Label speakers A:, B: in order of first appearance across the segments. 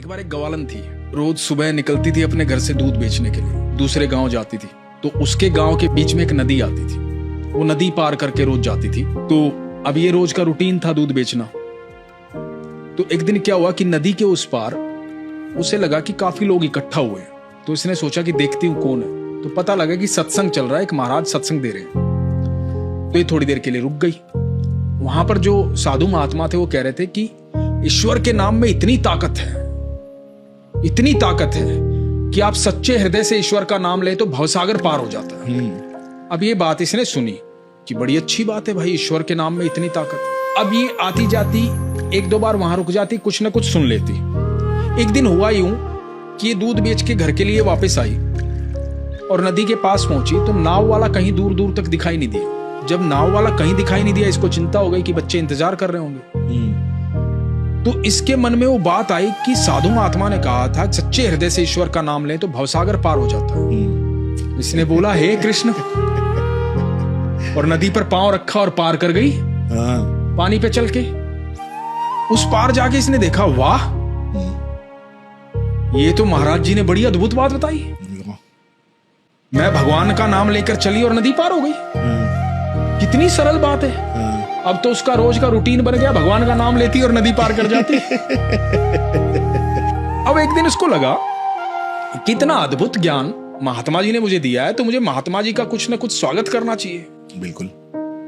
A: एक बार एक गवालन थी, रोज सुबह निकलती थी अपने घर से दूध बेचने के लिए, दूसरे गांव जाती थी। तो उसके गांव के बीच में एक नदी आती थी, वो नदी पार करके रोज जाती थी। तो अब ये रोज का रूटीन था दूध बेचना। तो एक दिन क्या हुआ कि नदी के उस पार उसे लगा कि काफी लोग इकट्ठा हुए हैं। तो इसने सोचा कि देखती हूँ कौन है। तो पता लगा कि सत्संग चल रहा है, एक महाराज सत्संग दे रहे हैं। तो ये थोड़ी देर के लिए रुक गई। वहां पर जो साधु महात्मा थे वो कह रहे थे कि ईश्वर के नाम में इतनी ताकत है, इतनी ताकत है कि आप सच्चे हृदय से ईश्वर का नाम ले तो भवसागर पार हो जाता है। अब ये बात इसने सुनी कि बड़ी अच्छी बात है भाई, ईश्वर के नाम में इतनी ताकत। अब ये आती जाती एक दो बार वहां रुक जाती, कुछ ना कुछ सुन लेती। एक दिन हुआ यूं कि ये दूध बेच के घर के लिए वापस आई और नदी के पास पहुंची तो नाव वाला कहीं दूर दूर तक दिखाई नहीं दिया। जब नाव वाला कहीं दिखाई नहीं दिया, इसको चिंता हो गई कि बच्चे इंतजार कर रहे होंगे। तो इसके मन में वो बात आई कि साधु महात्मा ने कहा था सच्चे हृदय से ईश्वर का नाम ले तो भवसागर पार हो जाता है। इसने बोला हे कृष्ण, और नदी पर पांव रखा और पार कर गई। पानी पे चल के उस पार जाके इसने देखा, वाह ये तो महाराज जी ने बड़ी अद्भुत बात बताई। मैं भगवान का नाम लेकर चली और नदी पार हो गई। कितनी सरल बात है। अब तो उसका रोज का रूटीन बन गया, भगवान का नाम लेती और नदी पार कर जाती। अब एक दिन उसको लगा कितना अद्भुत ज्ञान महात्मा जी ने मुझे दिया है, तो मुझे महात्मा जी का कुछ ना कुछ स्वागत करना चाहिए।
B: बिल्कुल।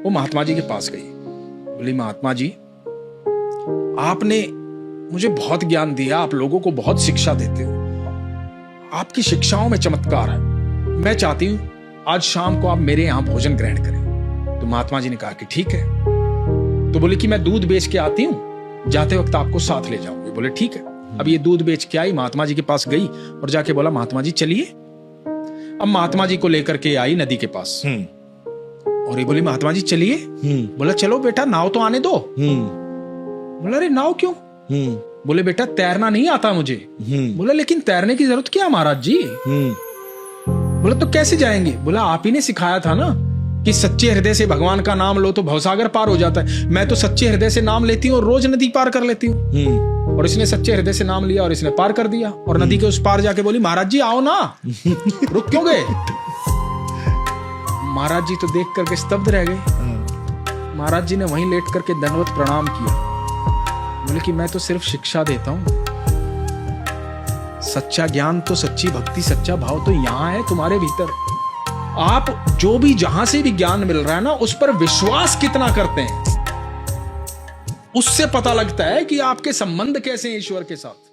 A: वो महात्मा जी के पास गई, बोली महात्मा जी आपने मुझे बहुत ज्ञान दिया, आप लोगों को बहुत शिक्षा देते हो, आपकी शिक्षाओं में चमत्कार है। मैं चाहती हूं आज शाम को आप मेरे यहां भोजन ग्रहण करें। तो महात्मा जी ने कहा कि ठीक है। तो बोले कि मैं दूध बेच के आती हूं, जाते वक्त आपको साथ ले जाऊंगी। बोले ठीक है। अब ये दूध बेच के आई, महात्मा जी के पास गई और जाके बोला महात्मा जी चलिए। अब महात्मा जी को लेकर के आई नदी के पास और ये बोली महात्मा जी चलिए। बोला चलो बेटा नाव तो आने दो। बोला अरे नाव क्यों? बोले बेटा तैरना नहीं आता मुझे। बोला लेकिन तैरने की जरूरत क्या महाराज जी? बोला तो कैसे जाएंगे? बोला आप ही ने सिखाया था ना कि सच्चे हृदय से भगवान का नाम लो तो भवसागर पार हो जाता है। मैं तो सच्चे हृदय से नाम लेती हूँ और रोज नदी पार कर लेती हूँ। और इसने सच्चे हृदय से नाम लिया और इसने पार कर दिया। और नदी के उस पार जाके बोली महाराज जी आओ ना, रुक क्यों गए? महाराज जी तो देख करके स्तब्ध रह गए। महाराज जी ने वहीं लेट करके दंडवत प्रणाम किया। बोले कि मैं तो सिर्फ शिक्षा देता हूं, सच्चा ज्ञान तो सच्ची भक्ति सच्चा भाव तो यहां है तुम्हारे भीतर। आप जो भी जहां से भी ज्ञान मिल रहा है ना, उस पर विश्वास कितना करते हैं, उससे पता लगता है कि आपके संबंध कैसे हैं ईश्वर के साथ।